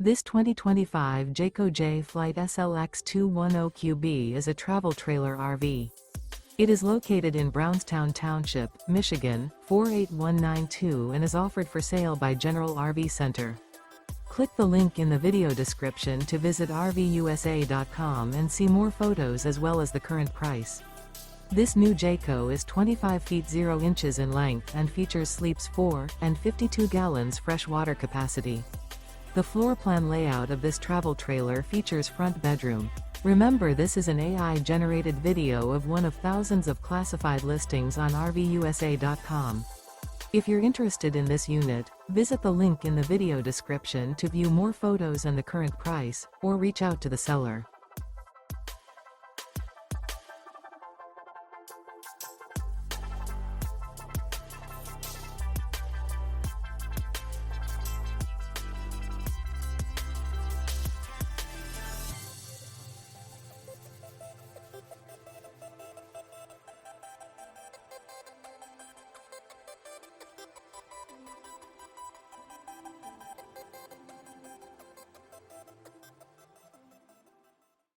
This 2025 Jayco Jay Flight SLX 210QB is a travel trailer RV. It is located in Brownstown Township, Michigan, 48192 and is offered for sale by General RV Center. Click the link in the video description to visit RVUSA.com and see more photos as well as the current price. This new Jayco is 25 feet 0 inches in length and features sleeps 4 and 52 gallons fresh water capacity. The floor plan layout of this travel trailer features front bedroom. Remember, this is an AI-generated video of one of thousands of classified listings on RVUSA.com. If you're interested in this unit, visit the link in the video description to view more photos and the current price, or reach out to the seller.